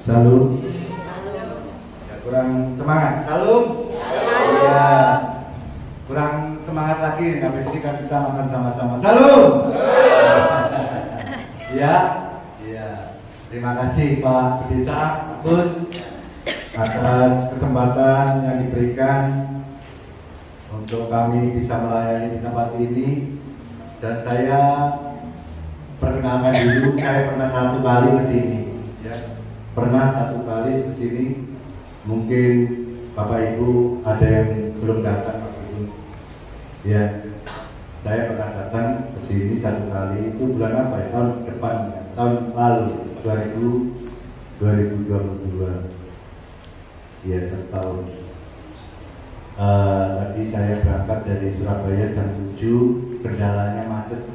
Salam. Ya, kurang semangat. Salam. Iya. Kurang semangat lagi. Habis ini kan kita makan sama-sama. Salam. Ya. Iya. Terima kasih Pak Pendeta Agus atas kesempatan yang diberikan untuk kami bisa melayani di tempat ini. Dan saya perkenalkan dulu, saya pernah satu kali ke sini, ya. Pernah satu kali ke sini. Mungkin Bapak Ibu ada yang belum datang, Bapak Ibu. Ya, saya pernah datang ke sini satu kali, itu bulan apa ya? Tahun depan, tahun lalu, 2022. Ya, setahun. Tadi saya berangkat dari Surabaya jam 7, kendalanya macet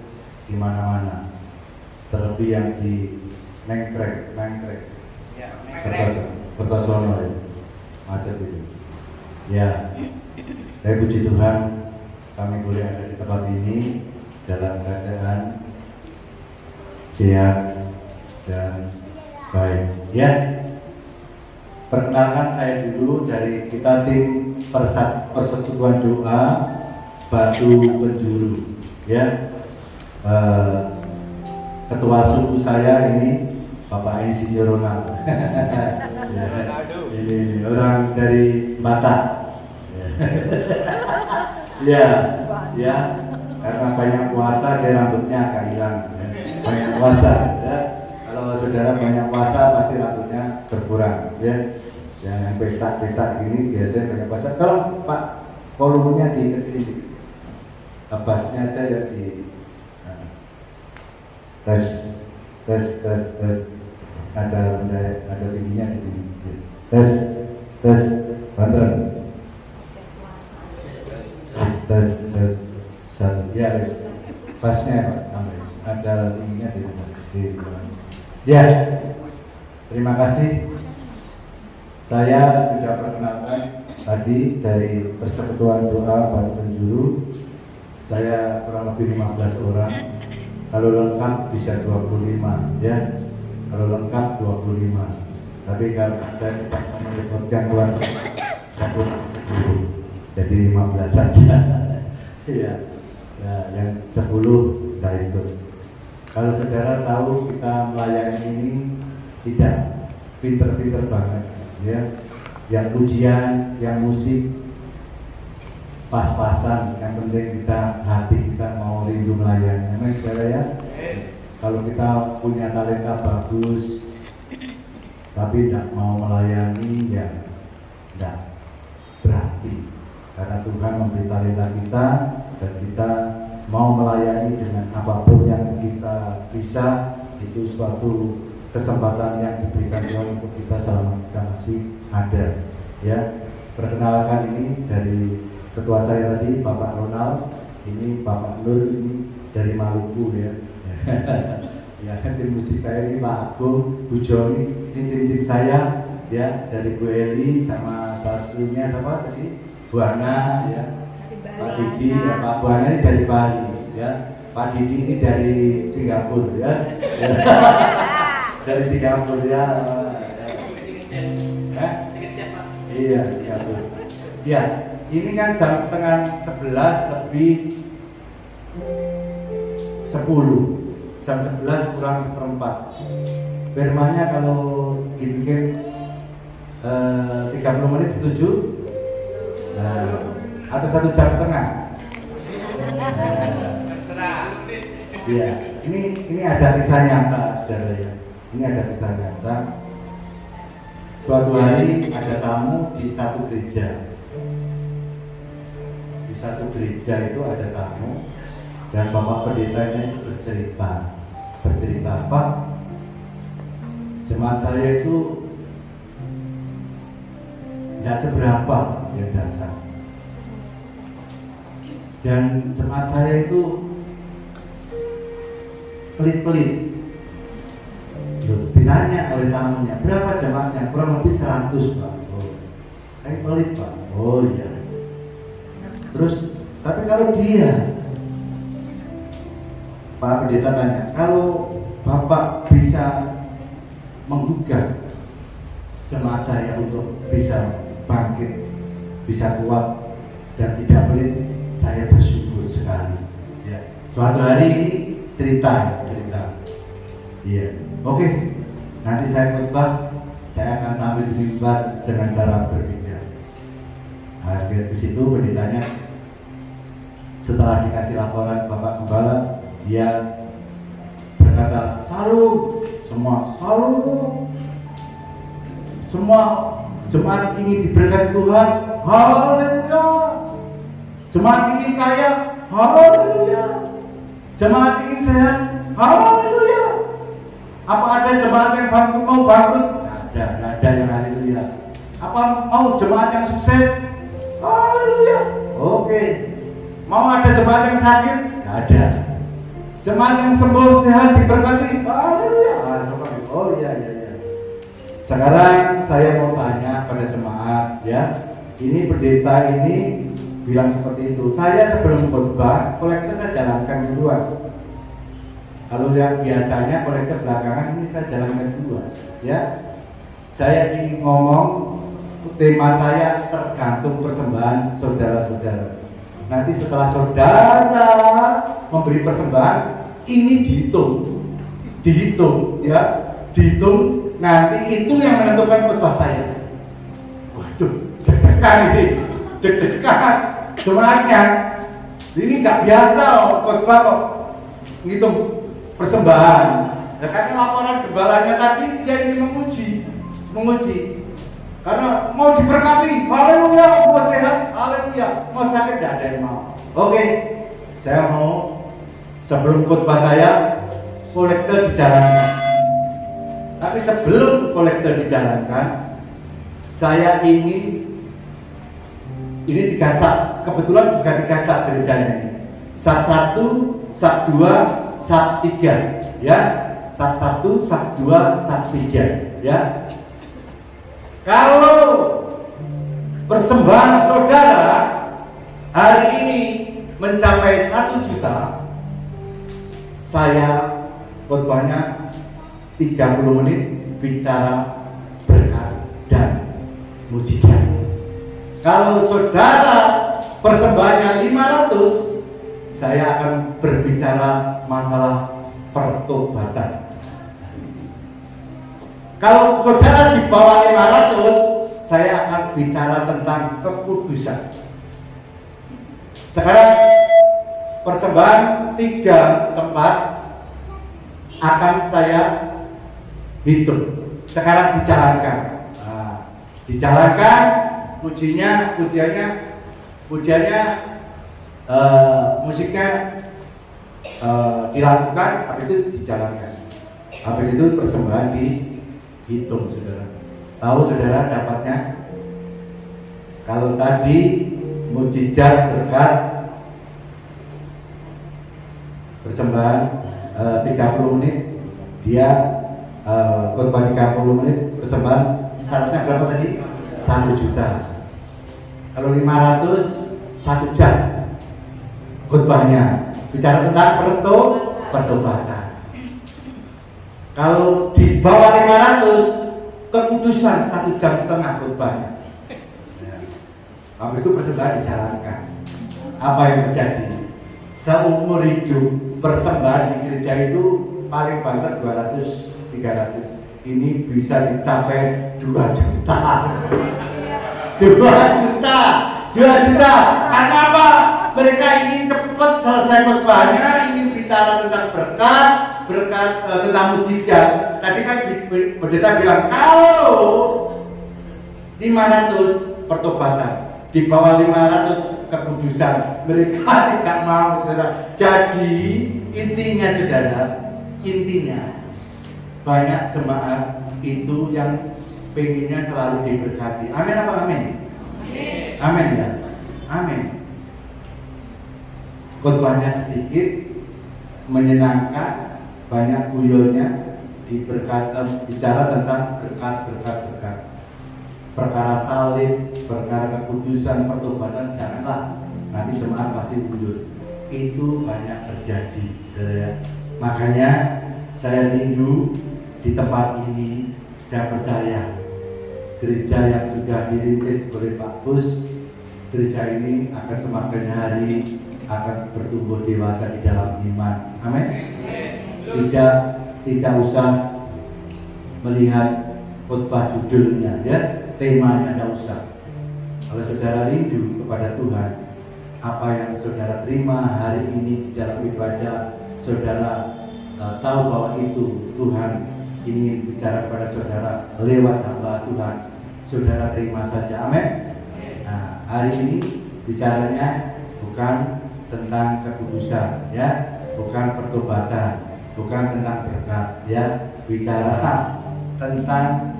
di mana-mana. Terlebih yang di Nengkrek, Kertosono ya, macet itu. Ya, saya puji Tuhan kami boleh ada di tempat ini dalam keadaan sehat dan baik. Ya, perkenalkan saya dulu dari kita tim Persekutuan Doa Batu Penjuru. Ya, ketua suku saya ini Bapak Insinyur Ronald. Ya, ini orang dari Batak. Ya, ya, karena banyak puasa dia rambutnya agak hilang. Ya. Banyak puasa. Ya. Kalau saudara banyak puasa pasti rambutnya berkurang. Ya. Yang petak-petak gini biasanya banyak puasa. Kalau Pak volumenya dikecilin, bassnya aja ya di tes, ada tingginya di tes, bantuan tes satu ya wis bassnya Pak ada tingginya di ya. Terima kasih. Saya sudah perkenalkan tadi dari Persekutuan Doa Batu Penjuru. Saya kurang lebih 15 orang. Kalau lengkap bisa 25 ya. Kalau lengkap 25. Tapi kalau saya tidak menyebutkan keluar 10, jadi 15 saja. Iya. Ya, yang 10 tidak ikut. Kalau saudara tahu kita melayani ini tidak pinter-pinter banget ya. Yang ujian, yang musik pas-pasan, yang penting kita hati kita mau rindu melayani. Memang saudara ya, kalau kita punya talenta bagus tapi tidak mau melayani ya tidak berarti, karena Tuhan memberi talenta kita dan kita mau melayani dengan apapun yang kita bisa. Itu suatu kesempatan yang diberikan Tuhan untuk kita selama kita masih ada ya. Perkenalkan ini dari ketua saya tadi Bapak Ronald, ini Bapak Nur ini dari Maluku ya. Ya, tim musik saya ini Pak Agung, Bu Joni, ini tim saya ya, dari Bu Eli sama satunya sama tadi Bu Ana ya, Pak Didi ya, Pak Bu Ana ini dari Bali ya, Pak Didi ini dari Singapura ya. Dari Singapura ya. Iya, Singapura. Ya, ini kan jam setengah 11 lebih 10. Jam 11 kurang seperempat. Firmannya kalau dibikin 30 menit setuju? Atau 1 jam setengah? Iya, ini ada kisah nyata saudara ya. Ini ada kisah nyata. Suatu hari ada tamu di satu gereja. Di satu gereja itu ada tamu dan Bapak Pendetanya itu bercerita Pak, jemaat saya itu tidak seberapa yang datang, dan jemaat saya itu pelit-pelit. Ditanya oleh tamunya, berapa jemaatnya? Kurang lebih 100 Pak. Oh, saya pelit Pak. Oh iya. Terus, tapi kalau dia, Pak Pendeta tanya, kalau Bapak bisa menggugah semangat saya untuk bisa bangkit, bisa kuat dan tidak pelit. Saya bersyukur sekali. Ya. Suatu hari ini cerita. Iya. Oke. Nanti saya khotbah, saya akan tampil di mimbar dengan cara berbeda. Nah, di situ pendetanya setelah dikasih laporan Bapak Gembala, dia berkata, salut, semua jemaat ingin diberkati Tuhan, haleluya. Jemaat ingin kaya, haleluya. Jemaat ingin sehat, haleluya. Apa ada jemaat yang mau bangkrut? Nggak ada yang haleluya. Apa mau jemaat yang sukses? Haleluya. Oke. Mau ada jemaat yang sakit? Nggak ada. Jemaat yang sembuh sehat diberkati? Haleluya. Oh iya. Sekarang saya mau tanya pada jemaat, ya. Ini pendeta ini bilang seperti itu. Saya sebelum khotbah, kolektor saya jalankan duluan. Kalau yang biasanya kolektor belakangan, ini saya jalankan duluan, ya. Saya ingin ngomong, tema saya tergantung persembahan saudara-saudara. Nanti setelah saudara memberi persembahan, ini dihitung, ya, dihitung. Nanti itu yang menentukan khotbah saya. Waduh, deg-degan ini, deg-degan. Jemaatnya, ini nggak biasa khotbah kok ngitung persembahan. Ya, karena laporan gembalanya tadi dia ingin menguji. Karena mau diberkati, haleluya, mau sehat, haleluya, mau sakit, tidak ada yang mau. Oke, saya mau sebelum khotbah saya kolektor dijalankan. Tapi sebelum kolektor dijalankan, saya ingin ini 3 sak, kebetulan juga 3 sak gerejanya ini. Sak 1, sak 2, sak 3, ya. Sak 1, sak 2, sak 3, ya. Kalau persembahan saudara hari ini mencapai 1 juta, saya khotbahnya 30 menit bicara berkat dan mujizat. Kalau saudara persembahannya 500, saya akan berbicara masalah pertobatan. Kalau saudara di bawah 500, saya akan bicara tentang kekudusan. Sekarang persembahan 3 tempat akan saya hitung. Sekarang dijalankan. Nah, dijalankan pujiannya musiknya dilakukan, habis itu dijalankan. Habis itu persembahan dihitung, saudara. Tahu saudara dapatnya? Kalau tadi mujizat berkat persembahan 30 menit, dia khotbah 30 menit, persembahan seharusnya berapa tadi? 1 juta. Kalau 500, 1 jam khotbahnya, bicara tentang pertobatan. Kalau di bawah 500, kekudusan 1,5 jam khotbahnya. Habis itu persembahan dijalankan. Apa yang terjadi? Seumur hidup persembahan di gereja itu paling banter 200-300. Ini bisa dicapai 2 juta. 2 juta. Karena apa? Mereka ingin cepat selesai khotbahnya, ingin bicara tentang berkat tentang mujizat. Tadi kan pendeta bilang kalau 500 pertobatan, di bawah 500 kekudusan. Mereka tidak mau, saudara. Jadi intinya, saudara, banyak jemaat itu yang pengennya selalu diberkati. Amin apa amin? Amin ya. Amin. Khotbahnya sedikit, menyenangkan, banyak guyonnya, bicara tentang berkat. Perkara salib, perkara kekudusan, pertobatan, janganlah. Nanti jemaat pasti mundur. Itu banyak terjadi, saudara. Makanya saya rindu di tempat ini. Saya percaya gereja yang sudah dirintis oleh Pak Bus, gereja ini akan semakin hari akan bertumbuh dewasa di dalam iman. Amin. Tidak usah melihat khotbah judulnya, ya, temanya tidak usah. Kalau saudara rindu kepada Tuhan, apa yang saudara terima hari ini di dalam ibadah, saudara tahu bahwa itu Tuhan ingin bicara kepada saudara lewat hamba Tuhan, saudara terima saja. Amin. Nah, hari ini bicaranya bukan tentang kekudusan, ya, bukan pertobatan, bukan tentang berkat, ya, bicara tentang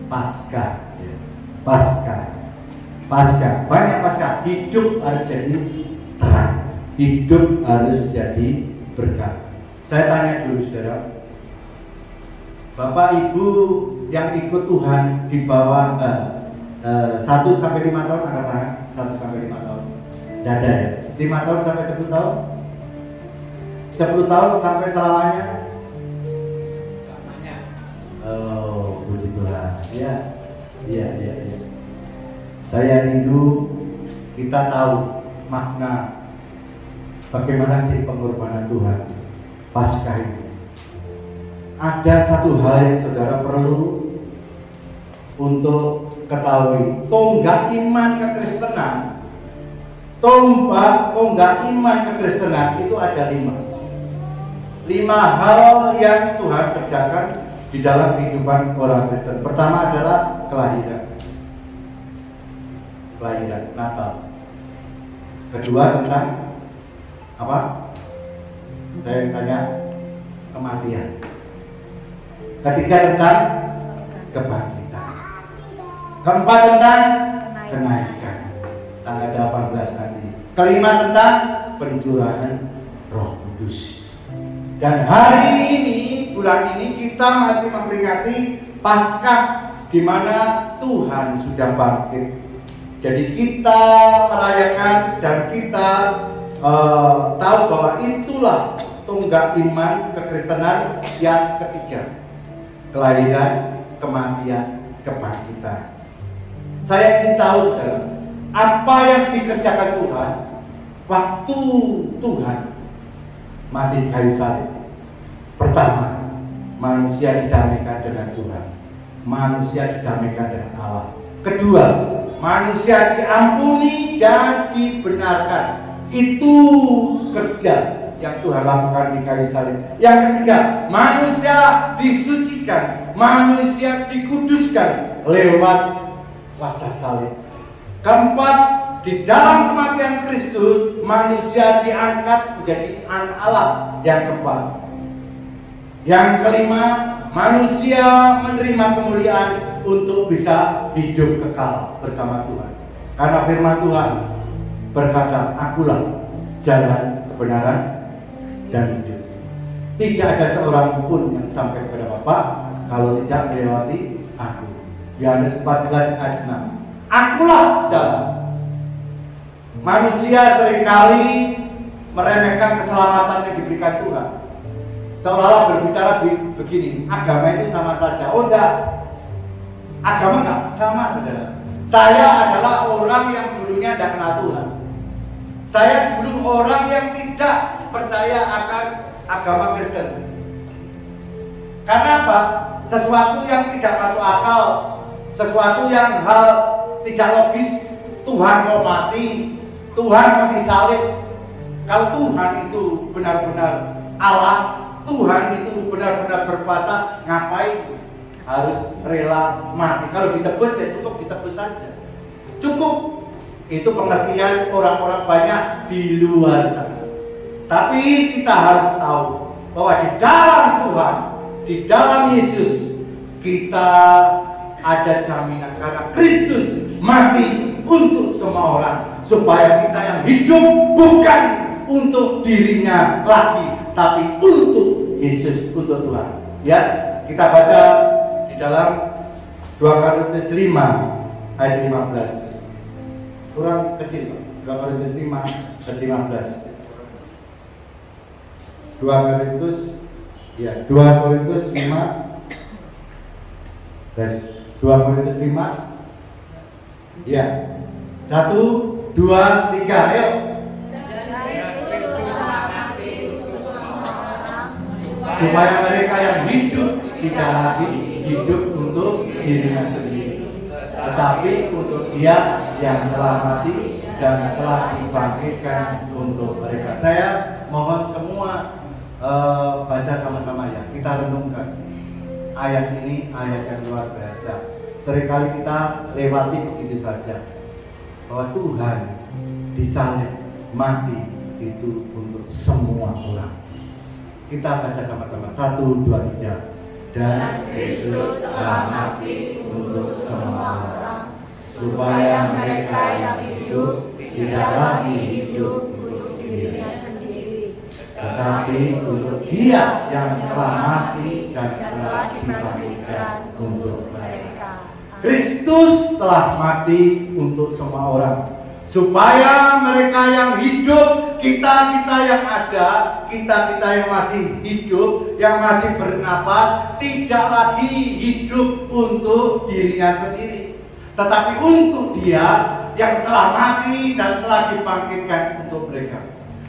Paskah, ya. Paskah, banyak Paskah. Hidup harus jadi terang, hidup harus jadi berkat. Saya tanya dulu saudara, Bapak Ibu yang ikut Tuhan di bawah 1 sampai 5 tahun, angkat tangan. 1 sampai 5 tahun. Tidak ada, ya? 5 tahun sampai 10 tahun? 10 tahun sampai selamanya? Selamanya. Oh, puji Tuhan. Ya. Saya rindu kita tahu makna bagaimana sih pengorbanan Tuhan Paskah ini. Ada satu hal yang saudara perlu untuk ketahui. Tonggak iman kekristenan, tonggak iman kekristenan itu ada 5 hal yang Tuhan kerjakan di dalam kehidupan orang Kristen. Pertama adalah kelahiran, Natal. Kedua tentang apa? Saya tanya, kematian. Ketiga tentang kebangkitan. Keempat tentang kenaikan tanggal 18 nanti. Kelima tentang pencurahan Roh Kudus. Dan hari ini, bulan ini kita masih memperingati Paskah, di mana Tuhan sudah bangkit. Jadi kita merayakan dan kita tahu bahwa itulah tonggak iman kekristenan yang ketiga: kelahiran, kematian, kebangkitan. Saya ingin tahu saudara, apa yang dikerjakan Tuhan waktu Tuhan mati di kayu salib. Pertama, manusia didamaikan dengan Tuhan, manusia didamaikan dengan Allah. Kedua, manusia diampuni dan dibenarkan. Itu kerja yang Tuhan lakukan di kayu salib. Yang ketiga, manusia disucikan, manusia dikuduskan lewat kuasa salib. Keempat, di dalam kematian Kristus, manusia diangkat menjadi anak Allah. Yang keempat. Yang kelima, manusia menerima kemuliaan untuk bisa hidup kekal bersama Tuhan. Karena firman Tuhan berkata, akulah jalan kebenaran dan hidup. Tidak ada seorang pun yang sampai kepada Bapa kalau tidak melewati aku. Yohanes 14 ayat 6. Akulah jalan. Manusia seringkali meremehkan keselamatan yang diberikan Tuhan. Seolah-olah berbicara begini, agama itu sama saja. Oh enggak, agama enggak sama saudara. Saya adalah orang yang dulunya tidak kenal Tuhan. Saya dulu orang yang tidak percaya akan agama Kristen. Karena apa? Sesuatu yang tidak masuk akal, sesuatu yang hal tidak logis. Tuhan mau mati, Tuhan mau disalib. Kalau Tuhan itu benar-benar Allah, Tuhan itu benar-benar berkuasa, ngapain harus rela mati? Kalau ditebus ya cukup ditebus saja. Cukup. Itu pengertian orang-orang banyak di luar sana. Tapi kita harus tahu bahwa di dalam Tuhan, di dalam Yesus, kita ada jaminan karena Kristus mati untuk semua orang, supaya kita yang hidup bukan untuk dirinya lagi, tapi untuk Yesus, untuk Tuhan. Ya, kita baca di dalam 2 Korintus 5 ayat 15. Kurang kecil, 2 Korintus 5 ayat 15. 2 Korintus 5 ayat 2 Korintus 5. Ya. 1, 2, 3, ayo. Supaya mereka yang hidup tidak lagi hidup untuk dirinya sendiri, tetapi untuk Dia yang telah mati dan telah dibangkitkan untuk mereka. Saya mohon semua baca sama-sama ya. Kita renungkan ayat ini, ayat yang luar biasa. Seringkali kita lewati begitu saja, bahwa Tuhan disalib mati itu untuk semua orang. Kita baca sama-sama. 1, 2, 3. Dan Kristus telah mati untuk semua orang, supaya mereka yang hidup tidak lagi hidup untuk dirinya sendiri, tetapi untuk Dia yang telah mati dan telah dibangkitkan untuk mereka. Kristus telah mati untuk semua orang, supaya mereka yang hidup, kita-kita yang ada, kita-kita yang masih hidup, yang masih bernapas, tidak lagi hidup untuk dirinya sendiri, tetapi untuk Dia yang telah mati dan telah dibangkitkan untuk mereka.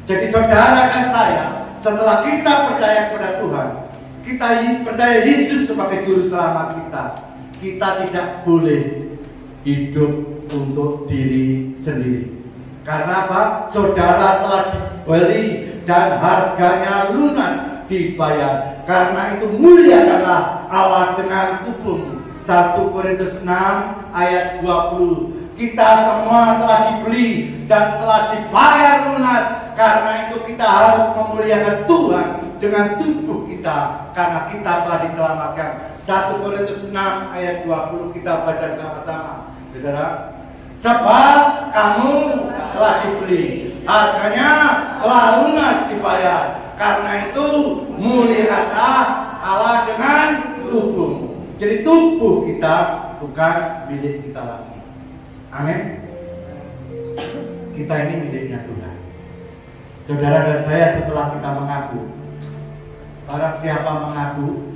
Jadi saudara dan saya, setelah kita percaya kepada Tuhan, kita percaya Yesus sebagai juru selamat kita tidak boleh hidup untuk diri sendiri. Karena apa? Saudara telah dibeli dan harganya lunas dibayar. Karena itu muliakanlah Allah dengan tubuhmu. 1 Korintus 6 ayat 20. Kita semua telah dibeli dan telah dibayar lunas. Karena itu kita harus memuliakan Tuhan dengan tubuh kita, karena kita telah diselamatkan. 1 Korintus 6 ayat 20 kita baca sama-sama. Saudara, sebab kamu telah dibeli, harganya telah lunas dibayar. Karena itu muliakanlah Allah dengan tubuhmu. Jadi tubuh kita bukan milik kita lagi. Amin. Kita ini miliknya Tuhan. Saudara dan saya, setelah kita mengaku, barang siapa mengaku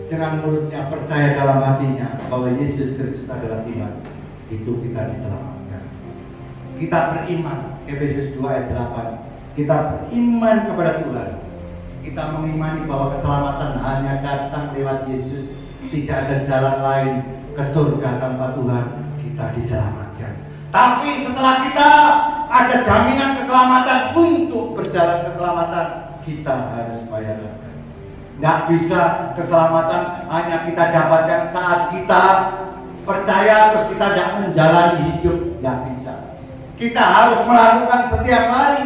dengan mulutnya, percaya dalam hatinya bahwa Yesus Kristus adalah Tuhan, itu kita diselamatkan. Kita beriman, Efesus 2 ayat 8. Kita beriman kepada Tuhan. Kita mengimani bahwa keselamatan hanya datang lewat Yesus. Tidak ada jalan lain ke surga tanpa Tuhan. Kita diselamatkan. Tapi setelah kita ada jaminan keselamatan, untuk berjalan keselamatan kita harus bayar harga. Nggak bisa keselamatan hanya kita dapatkan saat kita percaya terus kita tidak menjalani hidup. Nggak bisa. Kita harus melakukan setiap hari.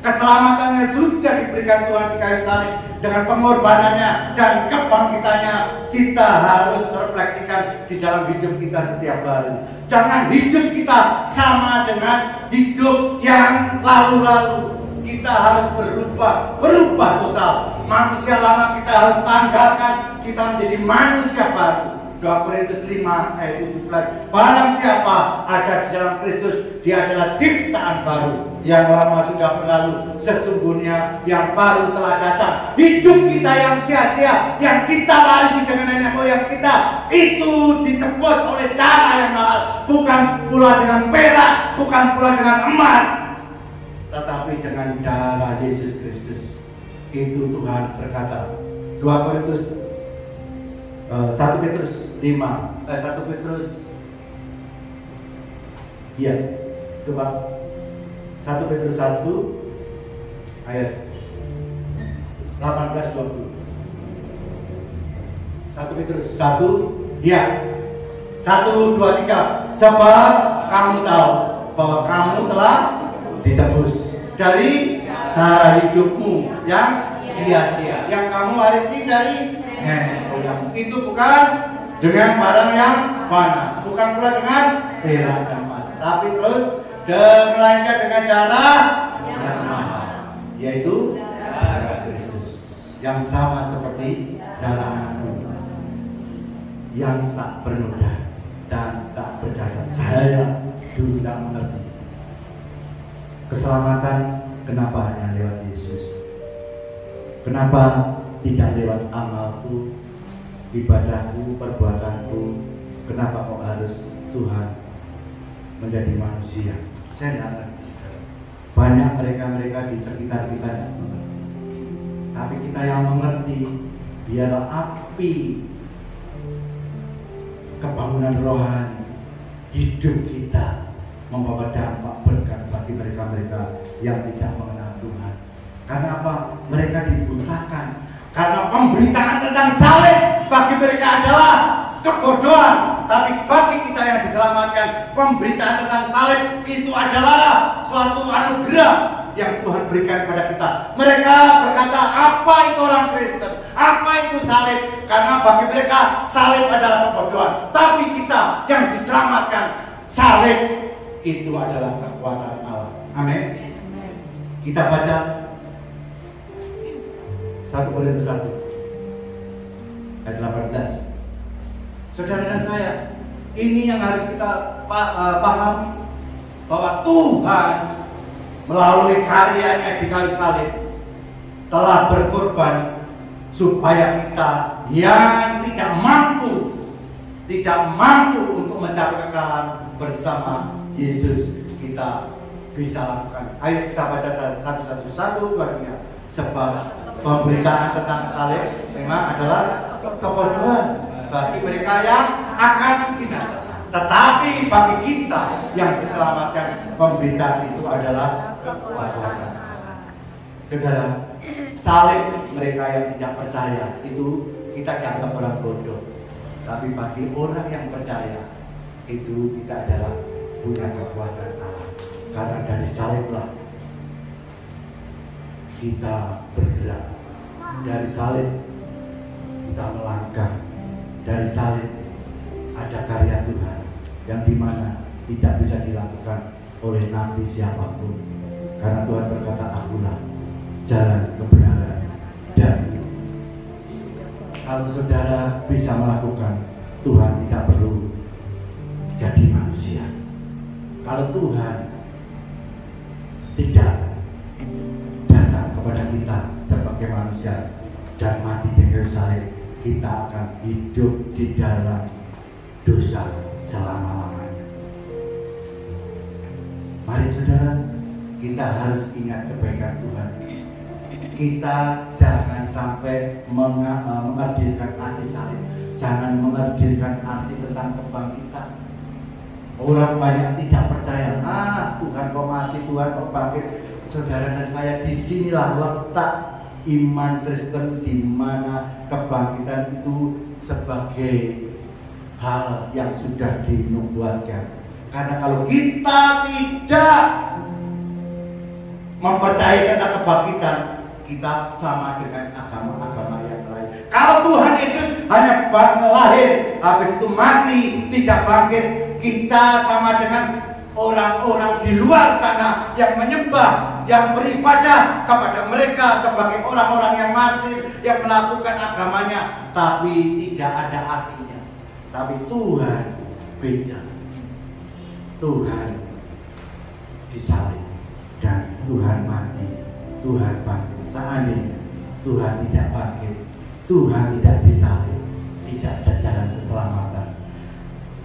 Keselamatannya sudah diberikan Tuhan di kayu salib dengan pengorbanannya dan kebangkitannya. Kita harus refleksikan di dalam hidup kita setiap hari. Jangan hidup kita sama dengan hidup yang lalu-lalu. Kita harus berubah total. Manusia lama kita harus tanggalkan, kita menjadi manusia baru. 2 Korintus 5 ayat 17. Barang siapa ada di dalam Kristus, dia adalah ciptaan baru. Yang lama sudah berlalu, sesungguhnya yang baru telah datang. Hidup kita yang sia-sia, yang kita warisi dengan nenek moyang kita, itu ditebus oleh darah yang mahal. Bukan pula dengan perak, bukan pula dengan emas, tetapi dengan darah Yesus Kristus. Itu Tuhan berkata. 2 Korintus 1 Petrus 5 1 Petrus, iya, coba 1 Petrus 1 ayat 18-20. 1 Petrus 1, ya, 1, 2, 3. Sebab kamu tahu bahwa kamu telah ditebus dari cara hidupmu yang sia-sia, yang kamu warisi dari nenek moyang. Itu bukan dengan barang yang fana, bukan pula dengan perak dan emas, tapi terus melainkan dengan darah yang mahal, yaitu darah Kristus, yang sama seperti darah Tuhan, yang tak bernoda dan tak bercacat. Saya dulu tidak mengerti keselamatan kenapa hanya lewat Yesus, kenapa tidak lewat amalku, ibadahku, perbuatanku, kenapa kok harus Tuhan menjadi manusia? Saya tidak ngerti. Banyak mereka-mereka di sekitar kita yang mengerti. Tapi kita yang mengerti, biarlah api kebangunan rohani hidup kita membawa dampak berkat bagi mereka-mereka yang tidak mengenal Tuhan. Karena apa? Mereka dibutakan. Karena pemberitaan tentang salib bagi mereka adalah kebodohan. Tapi bagi kita yang diselamatkan, pemberitaan tentang salib itu adalah suatu anugerah yang Tuhan berikan kepada kita. Mereka berkata, apa itu orang Kristen? Apa itu salib? Karena bagi mereka salib adalah kebodohan. Tapi kita yang diselamatkan, salib itu adalah kekuatan Allah. Amin. Kita baca 1 Korintus 1 ayat 18. Saudara dan saya, ini yang harus kita pahami, bahwa Tuhan melalui karyanya di kayu salib telah berkorban supaya kita yang tidak mampu untuk mencapai kekalahan bersama Yesus, kita bisa lakukan. Ayo kita baca satu-satu bagian. Sebab pemberitaan tentang salib memang adalah kebodohan bagi mereka yang akan binasa. Tetapi bagi kita yang diselamatkan, pemberitaan itu adalah kekuatan. Saudara, salib mereka yang tidak percaya itu kita dianggap orang bodoh. Tapi bagi orang yang percaya, itu kita adalah punya kekuatan Allah. Karena dari saliblah kita bergerak, dari salib kita melangkah, dari salib ada karya Tuhan yang dimana tidak bisa dilakukan oleh nabi siapapun. Karena Tuhan berkata, akulah jalan kebenaran dan hidup. Kalau saudara bisa melakukan, Tuhan tidak perlu jadi manusia. Kalau Tuhan tidak datang kepada kita sebagai manusia dan mati di kayu salib, kita akan hidup di dalam dosa selama-lamanya. Mari saudara, kita harus ingat kebaikan Tuhan. Kita jangan sampai menghadirkan arti salib, jangan menghadirkan arti tentang kebangkitan. Orang banyak tidak percaya, Tuhan kok mati, Tuhan kok bangkit. Saudara dan saya, disinilah letak iman Kristen, di mana kebangkitan itu sebagai hal yang sudah dinubuatkan. Karena kalau kita tidak mempercayai tentang kebangkitan, kita sama dengan agama-agama yang lain. Kalau Tuhan Yesus hanya lahir, habis itu mati, tidak bangkit, kita sama dengan orang-orang di luar sana yang menyembah, yang beribadah kepada mereka sebagai orang-orang yang mati, yang melakukan agamanya, tapi tidak ada artinya. Tapi Tuhan beda. Tuhan disalib dan Tuhan mati, Tuhan bangkit. Seandainya Tuhan tidak bangkit, Tuhan tidak disalib, tidak ada jalan keselamatan.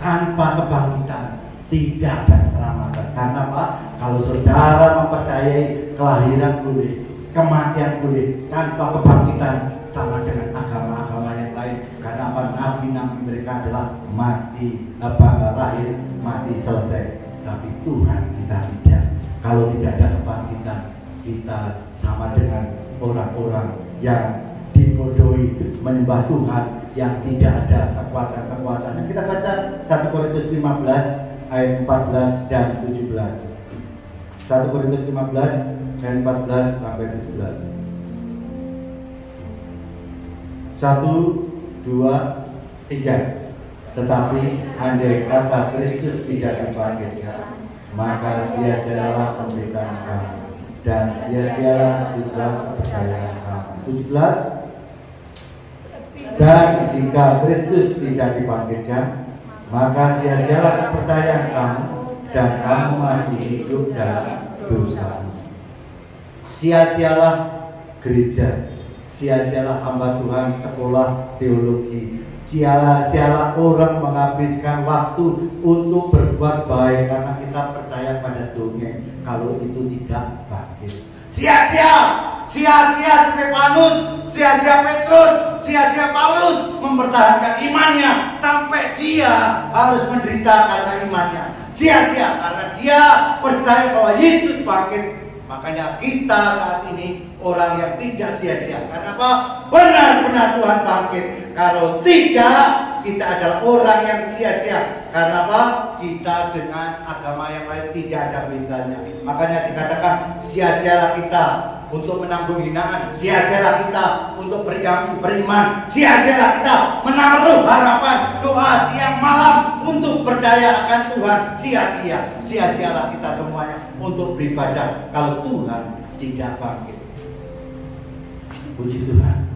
Tanpa kebangkitan tidak ada keselamatan. Karena apa? Kalau saudara mempercayai kelahiran boleh, kematian boleh, tanpa kebangkitan sama dengan agama-agama yang lain. Karena apa? Nabi-nabi mereka adalah mati, lahir, mati, selesai. Tapi Tuhan kita tidak. Kalau tidak ada kebangkitan, kita sama dengan orang-orang yang dibodohi, menyembah Tuhan yang tidak ada kekuatan kekuasaan. Kita baca 1 Korintus 15 ayat 14 dan 17. 1 Korintus 15 ayat 14 sampai 17. 1, 2, 3. Tetapi andai kata Kristus tidak dibangkitkan, maka sia-sialah pemberitaan kamu dan sia-sialah juga kepercayaan kamu. 17. Dan jika Kristus tidak dibangkitkan, maka sia-sialah kepercayaan kamu dan kamu masih hidup dalam dosa. Sia-sialah gereja, sia-sialah hamba Tuhan sekolah teologi, Sialah orang menghabiskan waktu untuk berbuat baik karena kita percaya pada dongeng kalau itu tidak bangkit. Sia-sia Stefanus, sia-sia Petrus, sia-sia Paulus mempertahankan imannya sampai dia harus menderita karena imannya. Sia-sia karena dia percaya bahwa Yesus bangkit. Makanya kita saat ini orang yang tidak sia-sia. Karena apa? Benar-benar Tuhan bangkit. Kalau tidak, kita adalah orang yang sia-sia. Karena apa? Kita dengan agama yang lain tidak ada bedanya. Makanya dikatakan sia-sialah kita untuk menanggung hinaan, sia-sialah kita untuk beriman, sia-sialah kita menaruh harapan, doa siang malam untuk percaya akan Tuhan, sia-sialah kita semuanya untuk beribadah kalau Tuhan tidak bangkit. Puji Tuhan,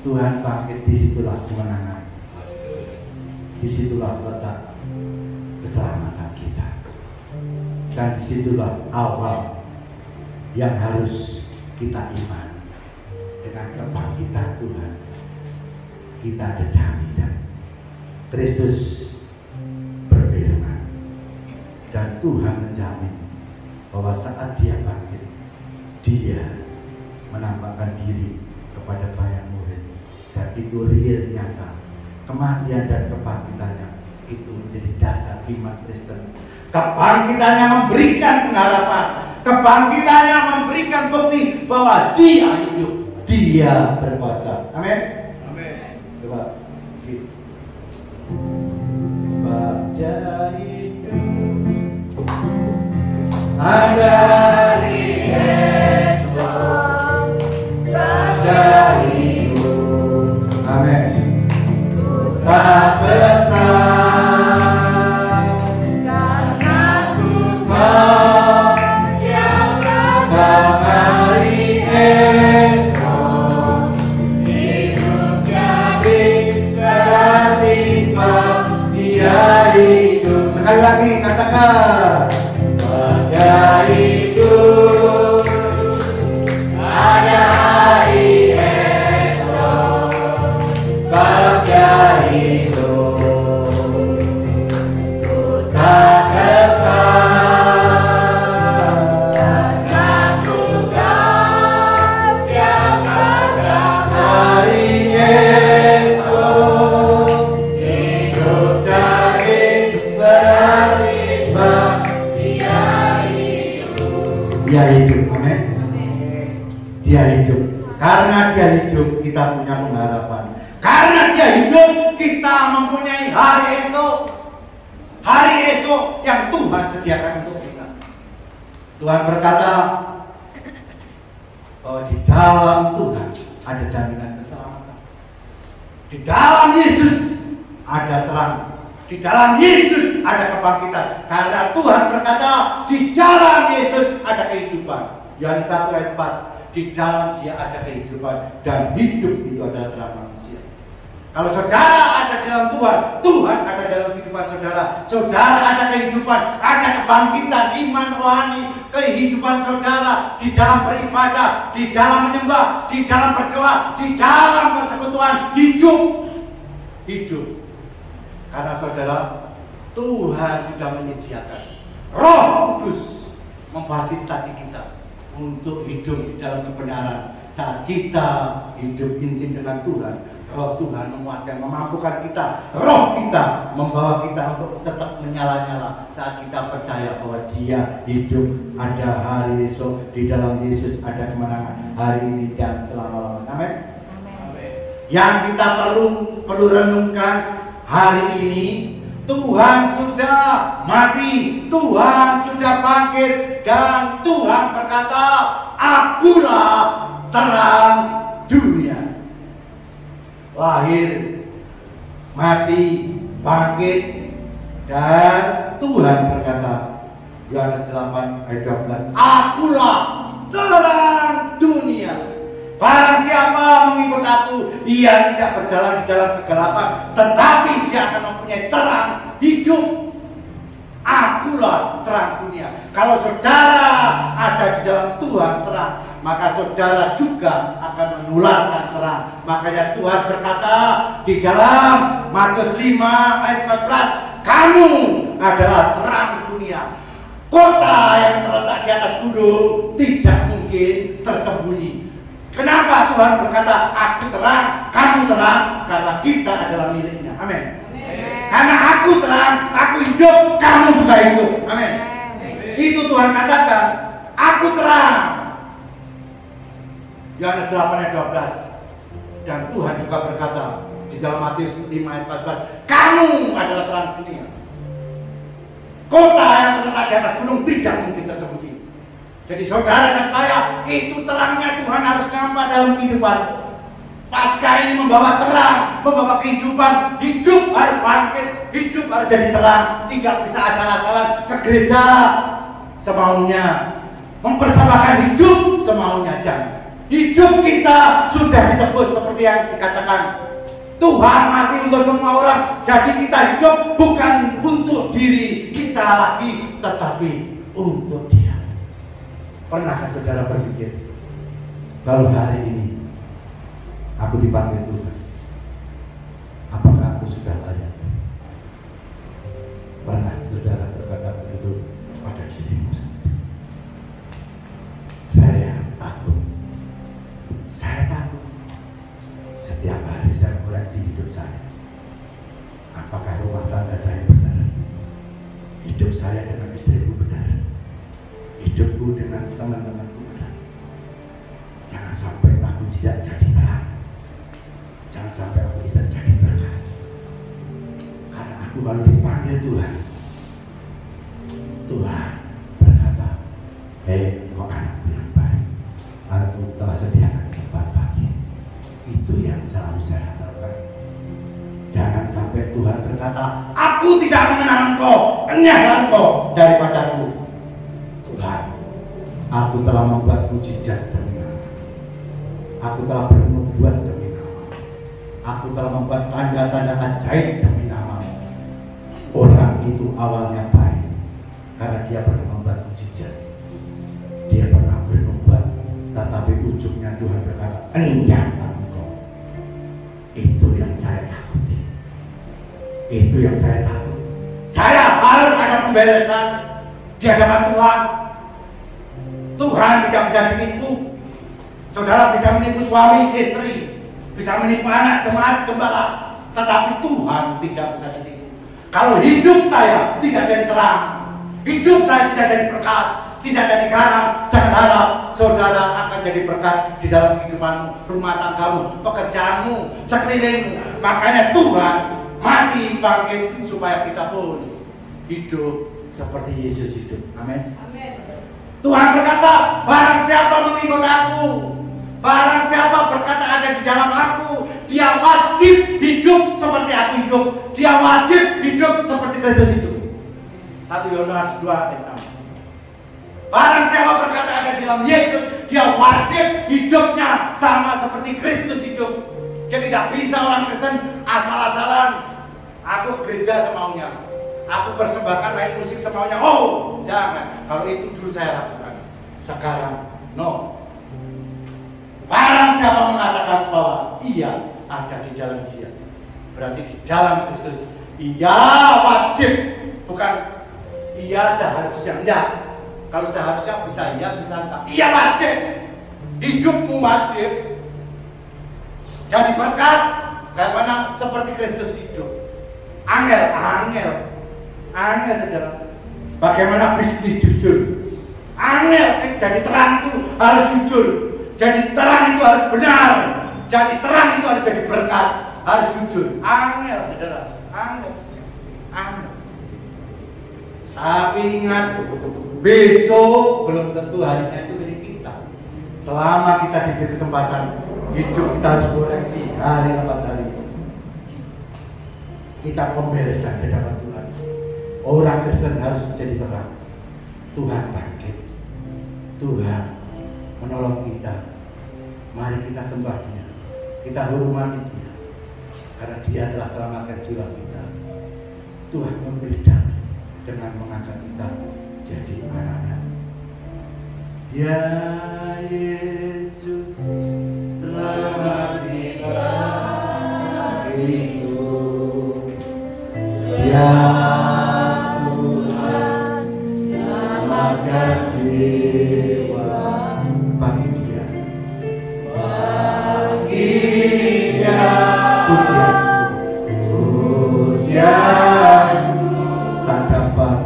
Tuhan bangkit, disitulah kemenangan, disitulah letak keselamatan kita, dan disitulah awal yang harus kita iman. Dengan kebangkitan Tuhan kita ada jaminan. Kristus berfirman dan Tuhan menjamin bahwa saat dia bangkit, dia menampakkan diri kepada banyak murid, dan itu real, nyata. Kematian dan kebangkitannya itu menjadi dasar iman Kristen. Kebangkitannya memberikan pengharapan, kebangkitannya memberikan bukti bahwa dia hidup, dia berkuasa. Amin. Amin. Coba. Pada hidup ada Yesus, pada hidup. Amin. Tak betah. Sekali lagi katakan, pada hidup ada hari esok, pada hidup ku tak kekal, karena Tuhan yang pada hari esok hidup cari berarti dia hidup. Amin. Dia hidup. Karena dia hidup, kita punya pengharapan. Karena dia hidup, kita mempunyai hari esok. Hari esok yang Tuhan sediakan untuk kita. Tuhan berkata bahwa di dalam Tuhan ada jaminan keselamatan. Di dalam Yesus ada terang. Di dalam Yesus ada kebangkitan. Karena Tuhan berkata, di dalam Yesus ada kehidupan. Yohanes 1 ayat 4. Di dalam dia ada kehidupan. Dan hidup itu adalah terang manusia. Kalau saudara ada dalam Tuhan, Tuhan ada dalam kehidupan saudara. Saudara ada kehidupan, ada kebangkitan, iman rohani, kehidupan saudara di dalam beribadah, di dalam menyembah, di dalam berdoa, di dalam persekutuan. Hidup. Karena saudara, Tuhan sudah menyediakan Roh Kudus memfasilitasi kita untuk hidup di dalam kebenaran. Saat kita hidup intim dengan Tuhan, Roh Tuhan menguatkan, memampukan kita. Roh kita membawa kita untuk tetap menyala-nyala saat kita percaya bahwa dia hidup. Ada hari esok, di dalam Yesus ada kemenangan hari ini dan selama-lamanya. Amin. Yang kita perlu renungkan hari ini, Tuhan sudah mati, Tuhan sudah bangkit, dan Tuhan berkata, akulah terang dunia. Lahir, mati, bangkit, dan Tuhan berkata, Yohanes 8 ayat 12, akulah terang dunia. Barang siapa mengikut aku, ia tidak berjalan di dalam kegelapan, tetapi dia akan mempunyai terang hidup. Akulah terang dunia. Kalau saudara ada di dalam Tuhan terang, maka saudara juga akan menularkan terang. Makanya Tuhan berkata di dalam Matius 5 ayat 14, kamu adalah terang dunia. Kota yang terletak di atas gunung tidak mungkin tersembunyi. Kenapa Tuhan berkata aku terang, kamu terang? Karena kita adalah miliknya. Amin. Karena aku terang, aku hidup, kamu juga hidup. Amin. Itu Tuhan katakan, aku terang. Yohanes 8 ayat 12. Dan Tuhan juga berkata di dalam Matius 5 ayat 14, kamu adalah terang dunia. Kota yang terletak di atas gunung tidak mungkin tersembunyi. Jadi saudara dan saya, itu terangnya Tuhan harus nampak dalam kehidupan. Paskah ini membawa terang, membawa kehidupan. Hidup harus bangkit, hidup harus jadi terang. Tidak bisa asal-asalan ke gereja semaunya, mempersembahkan hidup semaunya. Jangan. Hidup kita sudah ditebus seperti yang dikatakan, Tuhan mati untuk semua orang. Jadi kita hidup bukan untuk diri kita lagi, tetapi untuk Dia. Pernahkah saudara berpikir, kalau hari ini aku dipanggil Tuhan, apakah aku sudah layak? Pernah saudara berkata begitu pada dirimu sendiri? Saya takut. Setiap hari saya koreksi hidup saya. Apakah rumah tangga saya benar? Hidup saya dengan istriku benar? Hidupku dengan teman-temanku benar? Jangan sampai aku tidak jadi terang. Jangan sampai aku tidak jadi berkat. Karena aku kalau dipanggil Tuhan, Tuhan berkata, hei kau anakku yang baik, aku telah sediakan tempat bagi. Itu yang selalu saya harapkan. Jangan sampai Tuhan berkata, aku tidak mengenal engkau, enyahlah engkau daripadaku. Tuhan, aku telah membuat mujizat demi nama. Aku telah bernubuat demi nama. Aku telah membuat tanda-tanda ajaib demi nama. Orang itu awalnya baik karena dia pernah membuat mujizat. Dia pernah bernubuat, tetapi ujungnya Tuhan berkata, enyahlah. Itu yang saya takuti. Itu yang saya takut. Saya harus ada pemberesan di hadapan Tuhan. Tuhan tidak bisa ditipu. Saudara bisa menipu suami, istri, bisa menipu anak, jemaat, gembala, tetapi Tuhan tidak bisa ditipu. Kalau hidup saya tidak jadi terang, hidup saya tidak jadi berkat, tidak jadi garam, jangan harap saudara akan jadi berkat di dalam kehidupanmu, rumah tanggamu, pekerjaanmu, sekelilingmu. Makanya Tuhan mati bangkit supaya kita pun hidup seperti Yesus hidup. Amin. Tuhan berkata, barang siapa mengikut aku, barang siapa berkata ada di dalam aku, dia wajib hidup seperti aku hidup. Dia wajib hidup seperti Kristus hidup. 1 Yohanes 2 ayat 6. Barang siapa berkata ada di dalam Yesus, dia wajib hidupnya sama seperti Kristus hidup. Jadi tidak bisa orang Kristen asal-asalan. Aku gereja semaunya, aku persembahkan main musik semaunya. Oh, jangan. Kalau itu dulu saya lakukan. Sekarang, no. Barang siapa mengatakan bahwa ia ada di dalam Dia, berarti di dalam Kristus, ia wajib, bukan ia seharusnya. Enggak. Kalau seharusnya bisa iya, bisa enggak. Ia wajib. Hidupmu wajib jadi berkat. Bagaimana seperti Kristus hidup. Angel saudara. Bagaimana bisnis jujur. Angel jadi terang itu harus jujur. Jadi terang itu harus benar. Jadi terang itu harus jadi berkat. Harus jujur. Angel saudara. Angel. Tapi ingat, besok belum tentu harinya itu milik kita. Selama kita diberi kesempatan hidup, kita harus koreksi hari lepas hari. Kita pemberesan di hadapan Tuhan. Orang Kristen harus menjadi terang. Tuhan bangkit. Tuhan menolong kita. Mari kita sembah Dia. Kita hormati Dia. Karena Dia adalah selamatkan jiwa kita. Tuhan memberi damai dengan mengangkat kita jadi anak-anak. Ya Yesus telah mati bagiku. Ya Tuhan selamatkan jiwa. Bagi dia pujianku tak dapat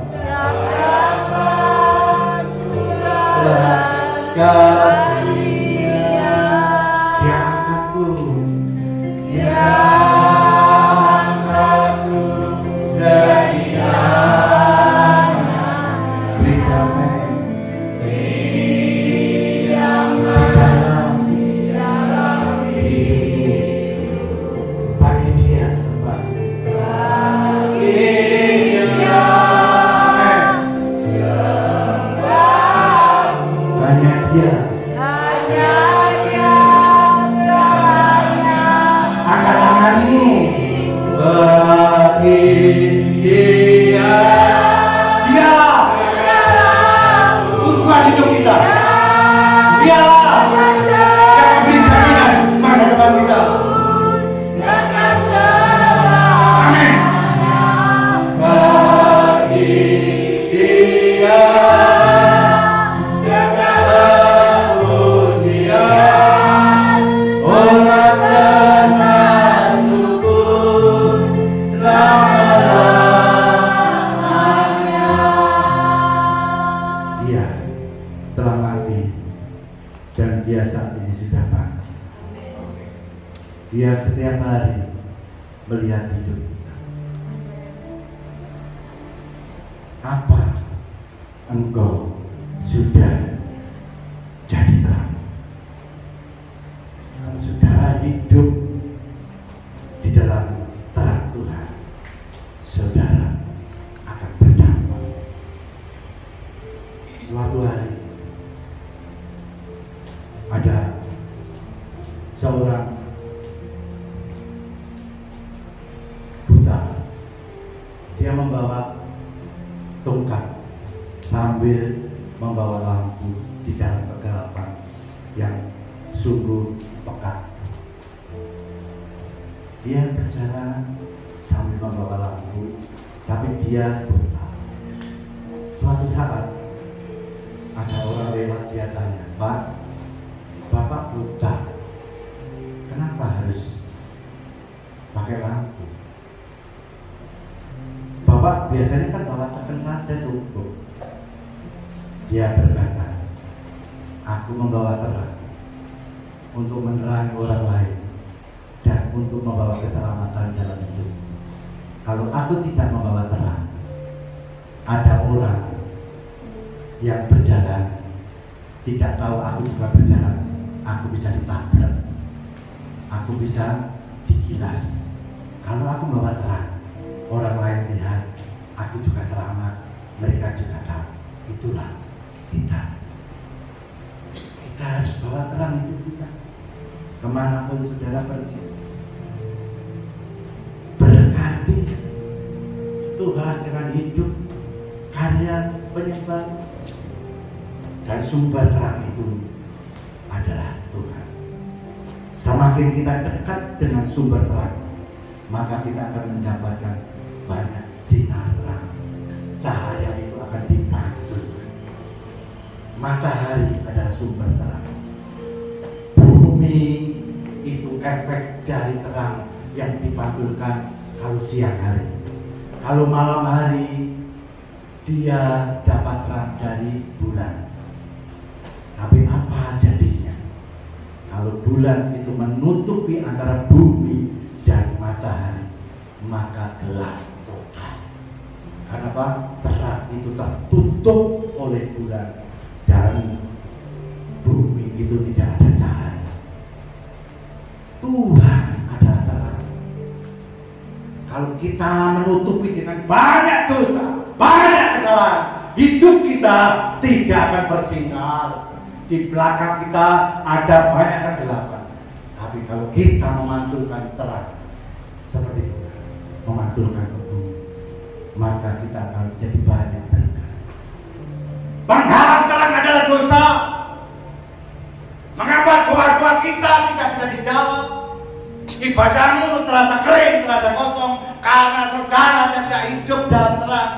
dia setiap hari melihat hidup kita. Apa engkau sudah jadi terang? Kalau saudara hidup di dalam terang Tuhan, saudara akan berdampak. Suatu hari ada seorang buta, dia membawa tongkat sambil membawa lampu di dalam kegelapan yang sungguh pekat. Dia berjalan sambil membawa lampu, tapi dia buta. Suatu saat ada orang lewat, dia tanya, "Pak, Bapak buta, kenapa harus pakai lampu? Bapak biasanya kan bawa teken saja cukup." Dia berkata, "Aku membawa terang untuk menerangi orang lain dan untuk membawa keselamatan dalam hidup. Kalau aku tidak membawa terang, ada orang yang berjalan tidak tahu aku juga berjalan, aku bisa ditabrak, aku bisa digilas. Kalau aku membawa terang, orang lain lihat aku juga selamat, mereka juga tahu." Itulah kita harus bawa terang hidup kita kemanapun saudara pergi. Berkati Tuhan dengan hidup karya penyebar, dan sumber terang itu adalah Tuhan. Semakin kita dekat dengan sumber terang, maka kita akan mendapatkan banyak sinar terang. Cahaya itu akan dipantul. Matahari adalah sumber terang. Bumi itu efek dari terang yang dipantulkan kalau siang hari. Kalau malam hari, dia dapat terang dari bulan. Tapi apa jadinya kalau bulan itu menutupi antara bumi dan matahari? Maka gelap total. Kenapa? Terang itu tertutup oleh bulan dan bumi itu tidak ada cahaya. Tuhan adalah terang. Kalau kita menutupi dengan banyak dosa, banyak kesalahan, hidup kita tidak akan bersinar. Di belakang kita ada banyak kegelapan. Tapi kalau kita memantulkan terang seperti itu, memantulkan ke bumi, maka kita akan jadi banyak berkah. Penghalang terang adalah dosa. Mengapa doa-doa kita tidak bisa dijawab? Ibadahmu terasa kering, terasa kosong karena saudara tidak hidup dalam terang.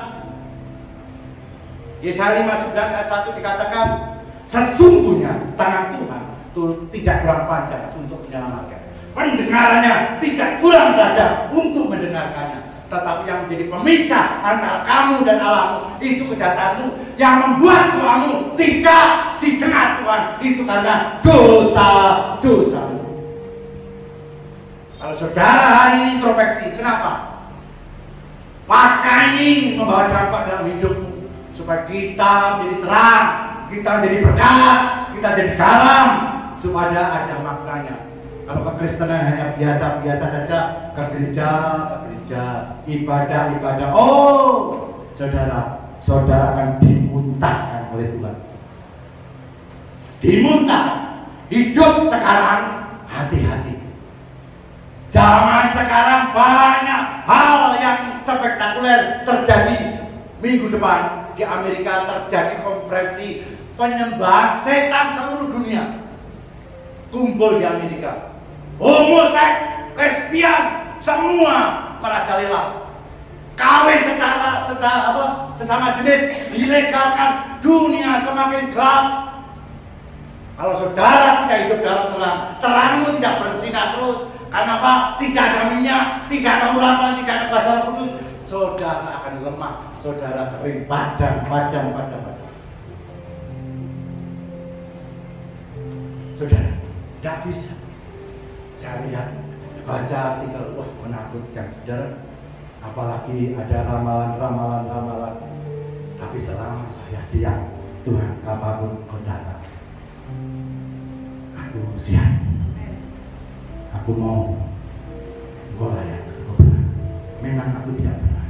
Yesaya 59 ayat 1 dikatakan, sesungguhnya tangan Tuhan tidak kurang panjang untuk menyelamatkan, pendengarannya tidak kurang tajam untuk mendengarkannya, tetapi yang menjadi pemisah antara kamu dan Allahmu itu kejahatanmu, yang membuat doamu tidak didengar Tuhan itu karena dosa-dosamu. Kalau saudara hari ini introspeksi, kenapa? Pasca ini membawa dampak dalam hidupmu supaya kita menjadi terang, kita menjadi berkat, kita jadi garam, supaya ada maknanya. Kalau kekristenan hanya biasa-biasa saja, ke gereja, ibadah. Oh, saudara akan dimuntahkan oleh Tuhan. Dimuntahkan. Hidup sekarang hati-hati. Zaman sekarang banyak hal yang spektakuler terjadi. Minggu depan di Amerika terjadi konferensi penyembahan setan seluruh dunia. Kumpul di Amerika. Homoseks, lesbian, semua merajalela. Kawin sesama jenis dilegalkan. Dunia semakin gelap. Kalau saudara tidak hidup dalam terang, terangmu tidak bersinar terus. Karena apa? Tidak ada minyak, tidak ada urapan, tidak ada kuasa Roh Kudus. Saudara akan lemah, saudara kering, padam. Saudara, tidak bisa. Saya lihat, baca artikel, wah menakutkan, saudara. Apalagi ada ramalan. Tapi selama saya siap, Tuhan kapanpun kau datang, aku siap. Aku mau kau layak, kau benar. Memang aku tidak benar.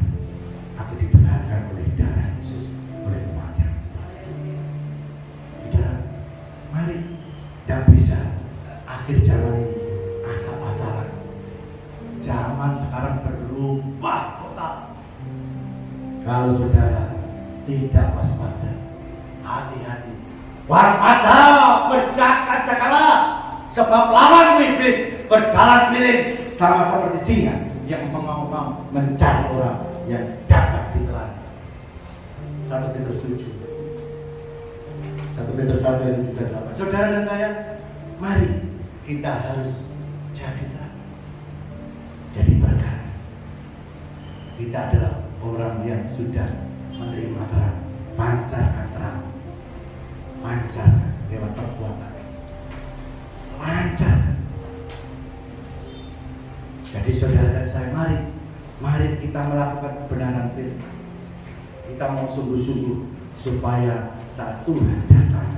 Aku dibenarkan oleh darah Yesus, oleh kematian. Saudara, mari. Tidak bisa akhir zaman ini asal-asalan. Zaman sekarang berubah total. Kalau saudara tidak waspada, hati-hati. Waspada, berjaga-jagalah, sebab lawanmu iblis berjalan keliling sama seperti singa yang mau mencari orang yang dapat ditelan. 1 Petrus 7. 1 Petrus 1 ayat 7-8. Saudara dan saya, mari kita harus jadi terang, jadi berkat. Kita adalah orang yang sudah menerima terang. Pancarkan terang, pancarkan lewat perbuatan, pancarkan. Jadi saudara dan saya, mari kita melakukan kebenaran firman. Kita mau sungguh-sungguh supaya saat Tuhan datang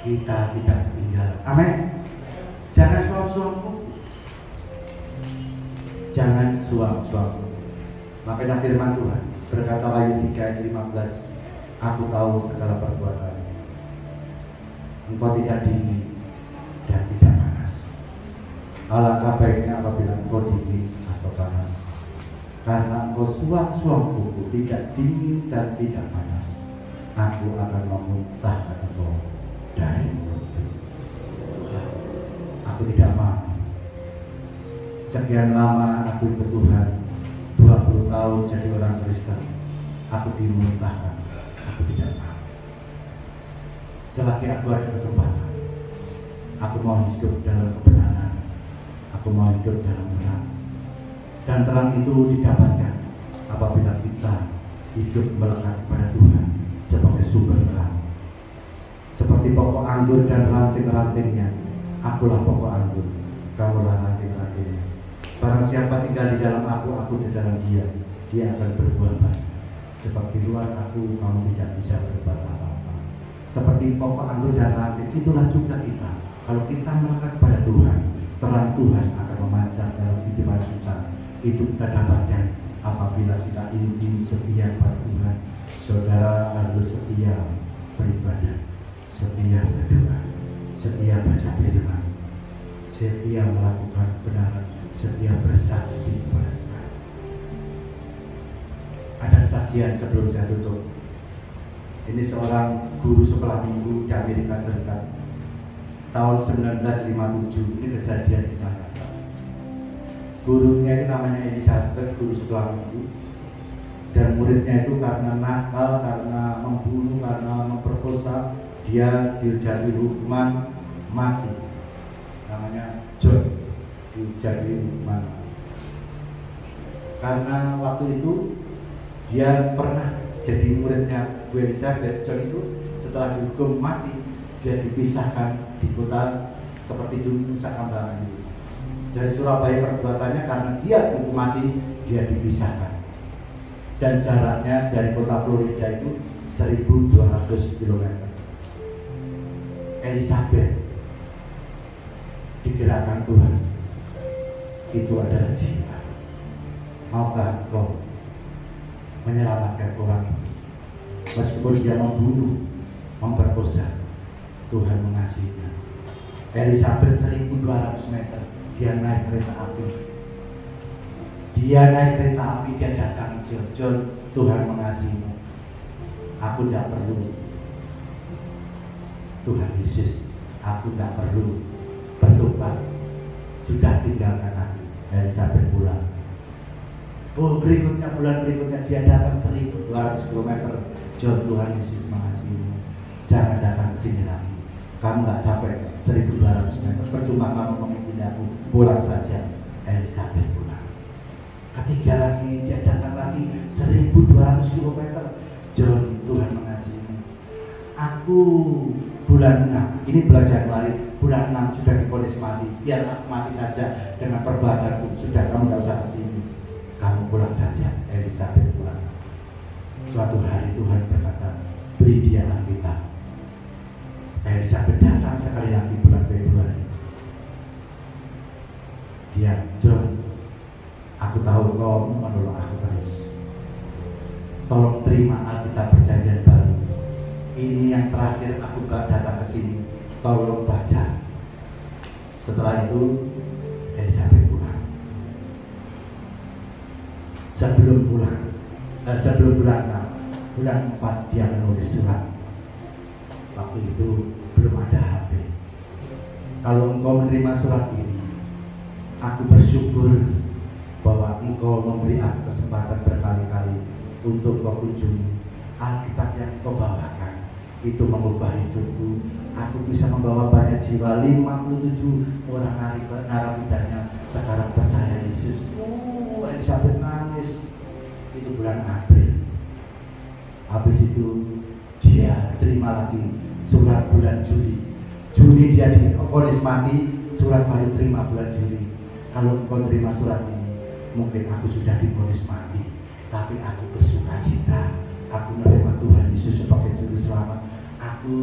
kita tidak tinggal. Amin. Jangan suam-suam. Makanya firman Tuhan berkata Wahyu 3 ayat 15, aku tahu segala perbuatan. Engkau tidak dingin dan tidak panas. Alangkah baiknya apabila engkau dingin atau panas. Karena engkau suam-suam kuku, tidak dingin dan tidak panas, aku akan memuntahkan engkau dari mulutku. Aku tidak mau. Sekian lama aku ikut Tuhan, 20 tahun jadi orang Kristen, aku dimuntahkan. Aku tidak mau. Selagi aku ada kesempatan, aku mau hidup dalam kebenaran. Aku mau hidup dalam terang. Dan terang itu didapatkan apabila kita hidup melekat pada Tuhan sebagai sumber terang. Seperti pokok anggur dan ranting-rantingnya, akulah pokok anggur, kamulah ranting-rantingnya. Barang siapa tinggal di dalam aku di dalam dia akan berbuah baik. Sebab di luar aku, kamu tidak bisa berbuat apa-apa. Seperti pokok anggur dan ranting, itulah juga kita. Kalau kita melekat pada Tuhan, terang Tuhan akan memancar dalam kehidupan kita. Itu kita dapatkan apabila kita ingin setia pada Tuhan. Saudara harus setia beribadah, setia berdoa, setia baca firman, setia melakukan kebenaran, setia bersaksi kepada Tuhan. Ada kesaksian sebelum saya tutup. Ini seorang guru sekolah minggu di Amerika Serikat. tahun 1957, ini kejadian di sana. Gurunya itu namanya Elizabeth, guru sekolah minggu, dan muridnya itu karena nakal, karena membunuh, karena memperkosa, dia dijatuhi hukuman mati. Namanya John, dijatuhi hukuman mati. Karena waktu itu dia pernah jadi muridnya Bu Elizabeth. John itu setelah dihukum mati, dia dipisahkan di kota seperti dulu Nusa Kambangan itu. Dari Surabaya perbuatannya karena dia dihukum mati, dia dipisahkan. Dan jaraknya dari kota Florida itu 1200 km. Elizabeth digerakkan Tuhan, itu adalah jiwa. Maukah kau menyelamatkan orang meskipun dia membunuh, memperkosa? Tuhan mengasihinya. Elizabeth 1200 meter, dia naik kereta api. Dia datang, John, Tuhan mengasihimu. Aku tidak perlu, Tuhan Yesus, aku tidak perlu bertobat. Sudah tinggalkan aku. Elizabeth pulang. Bulan berikutnya dia datang 1200 km. John, Tuhan Yesus mengasihimu. Jangan datang ke sini lagi. Kamu nggak capek 1200 meter. Percuma kamu mengikuti aku. Pulang saja. Elizabeth pulang. Ketiga lagi dia datang lagi 1200 km. John, Tuhan mengasihimu. Aku bulan 6, ini bulan Januari, bulan 6 sudah divonis mati. Biar aku mati saja dengan perbuatanku. Sudah, kamu nggak usah kesini. Kamu pulang saja. Elizabeth pulang. Suatu hari Tuhan berkata, beri dia Alkitab. Elizabeth datang sekali lagi bulan Februari. Dia, John, aku tahu kau menolak aku terus. Tolong terima Alkitab Perjanjian Baru. Ini yang terakhir aku datang ke sini. Tolong baca. Setelah itu Elizabeth pulang. Sebelum bulan 6, bulan 4 dia menulis surat. Waktu itu belum ada HP. Kalau engkau menerima surat ini, aku bersyukur bahwa engkau memberi aku kesempatan berkali-kali untuk kau kunjungi. Alkitab yang kau bawakan itu mengubah hidupku. Aku bisa membawa banyak jiwa. 57 orang narapidana sekarang percaya Yesus. Elizabeth nangis. Itu bulan April. Habis itu dia terima lagi surat bulan Juli. Juli dia divonis mati, surat baru terima bulan Juli. Kalau engkau terima surat ini, mungkin aku sudah divonis mati, tapi aku bersuka cita. Aku menerima Tuhan Yesus sebagai juru selamat. Aku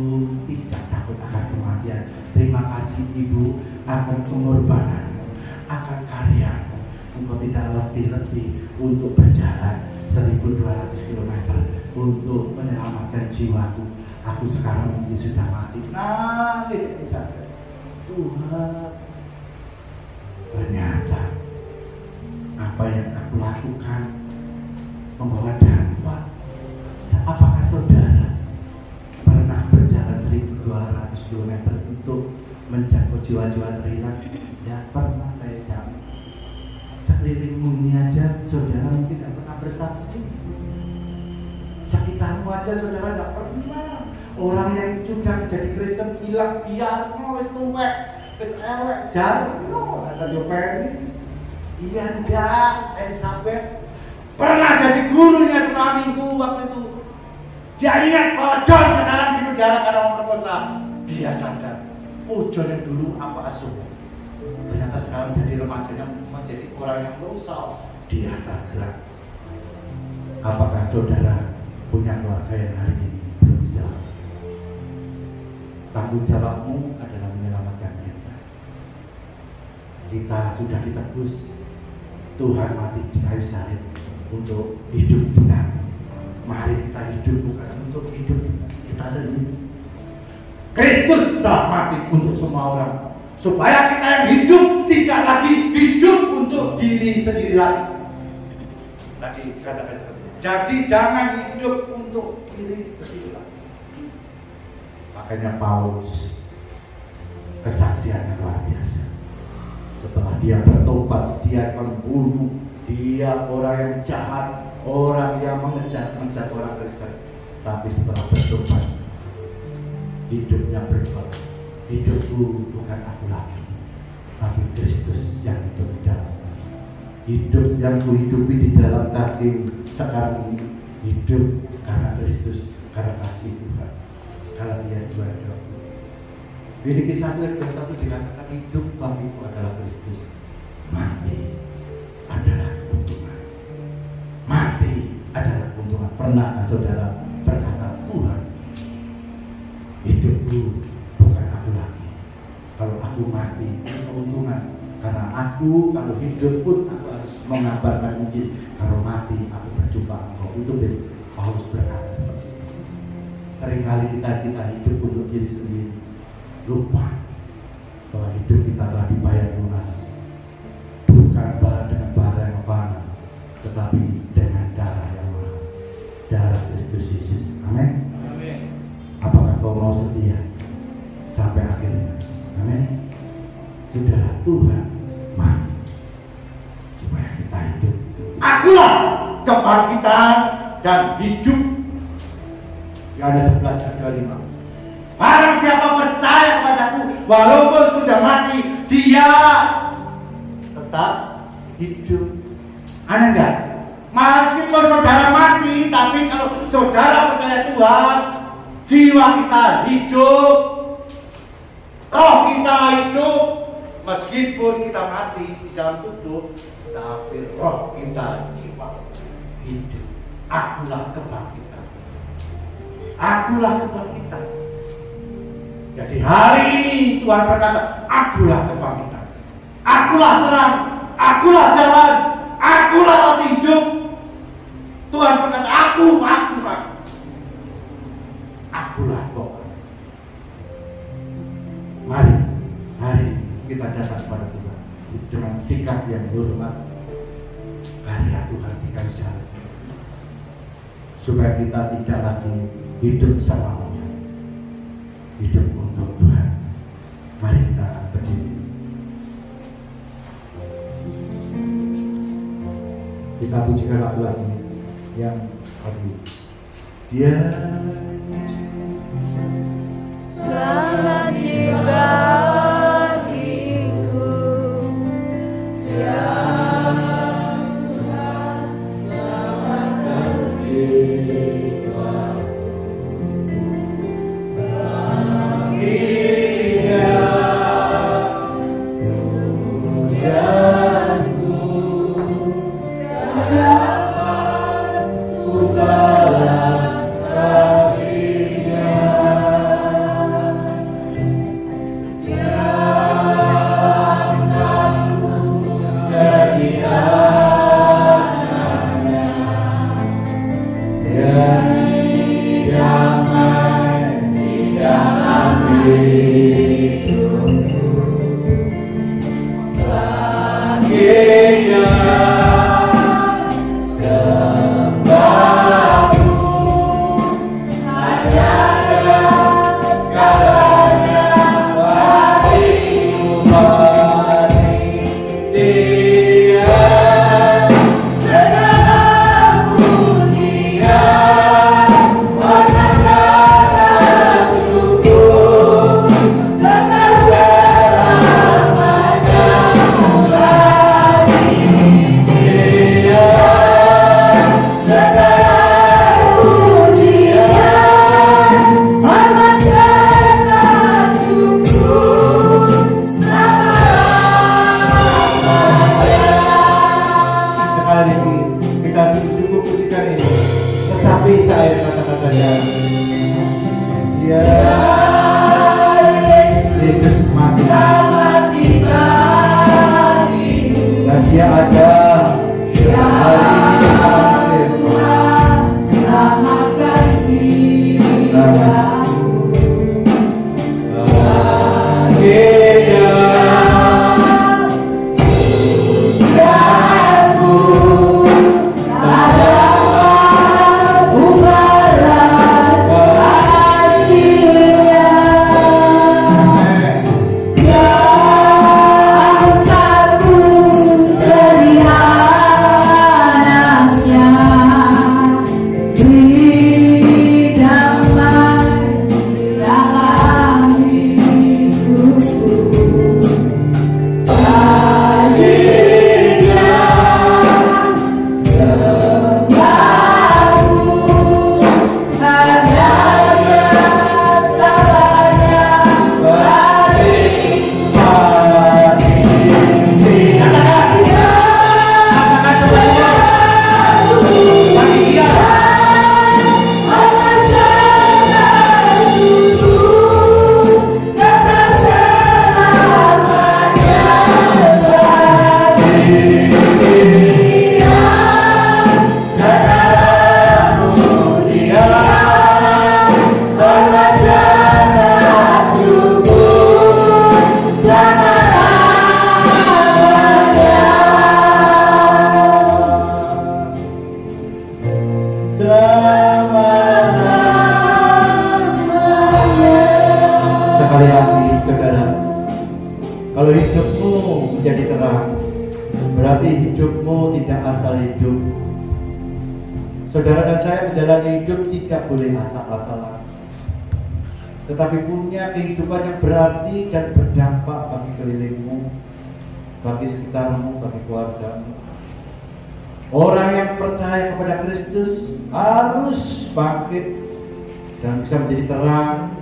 tidak takut akan kematian. Terima kasih Ibu akan pengorbananmu, akan karyamu. Engkau tidak letih-letih untuk berjalan 1200 km untuk menyelamatkan jiwaku. Aku sekarang mungkin sudah mati. Nangis Elizabeth. Tuhan, ternyata apa yang aku lakukan membawa dampak. Apakah saudara pernah berjalan 1200 km untuk menjangkau jiwa-jiwa terhilang? Ya pernah saya jamin. Sekelilingmu ini aja saudara mungkin tidak pernah bersaksi. Sekitarmu aja saudara tidak pernah. Orang yang sudah jadi Kristen bilang biar wis tuwek, wis elek, jarno, asal jopeni. Iya enggak, Elizabeth pernah jadi gurunya sekolah minggu waktu itu. Dia ingat bahwa John sekarang di penjara karena memperkosa. Dia sadar, John yang dulu apa asuh. Ternyata sekarang jadi remajanya menjadi orang yang dosa. Dia tergerak. Apakah saudara punya keluarga yang hari ini belum bisa? Tanggung jawabmu adalah menyelamatkan mereka. Kita sudah ditebus. Tuhan mati di kayu salib untuk hidup kita. Mari kita hidup bukan untuk hidup kita sendiri. Kristus telah mati untuk semua orang, supaya kita yang hidup tidak lagi hidup untuk diri sendiri lagi. Tadi katakan seperti itu. Jadi jangan hidup untuk diri sendiri lagi. Makanya Paulus kesaksiannya luar biasa. Setelah dia bertobat, dia membunuh, dia orang yang jahat, orang yang mengejar orang Kristen. Tapi setelah bertobat, hidupnya berubah. Hidupku bukan aku lagi, tapi Kristus yang hidup di dalam. Hidup yang kuhidupi di dalam kaki sekarang ini, hidup karena Kristus, karena kasih Tuhan, karena dia juara. Filipi 1 ayat 21 dikatakan hidup bagiku adalah Kristus, mati adalah keuntungan. Mati adalah keuntungan. Pernahkah saudara berkata, Tuhan, hidupku bukan aku lagi. Kalau aku mati, keuntungan. Karena aku kalau hidup pun aku harus mengabarkan Injil. Kalau mati aku berjumpa engkau. Itu Paulus berkata seperti itu. Seringkali kita hidup untuk diri sendiri, lupa bahwa hidup kita telah dibayar lunas, bukan dengan barang yang fana, tetapi dengan darah yang mahal, darah Kristus Yesus. Amin. Apakah kau mau setia sampai akhirnya? Amin. Saudara, Tuhan mati supaya kita hidup. Akulah kebangkitan dan hidup. Yohanes 11 ayat 25. Barang siapa percaya kepadaku, walaupun sudah mati, dia tetap hidup. Aneh enggak? Meskipun saudara mati, tapi kalau saudara percaya Tuhan, jiwa kita hidup, roh kita hidup. Meskipun kita mati di dalam tubuh, tapi roh kita, jiwa hidup. Akulah kebangkitan. Akulah kebangkitan. Jadi hari ini Tuhan berkata, akulah kebangkitan, akulah terang, akulah jalan, akulah roti hidup. Tuhan berkata, akulah pokok. Mari kita datang kepada Tuhan dengan sikap yang hormat. Karya Tuhan di kayu salib, supaya kita tidak lagi hidup selamanya, hidup untuk Tuhan. Mari kita berdiri. Kita pujikan lagu yang tadi. Dia telah dibagiku, dia telah selamatkan jiwaku. asal hidup. Saudara dan saya menjalani hidup tidak boleh asal-asalan, tetapi punya kehidupan yang berarti dan berdampak bagi kelilingmu, bagi sekitarmu, bagi keluargamu. Orang yang percaya kepada Kristus harus bangkit dan bisa menjadi terang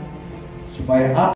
supaya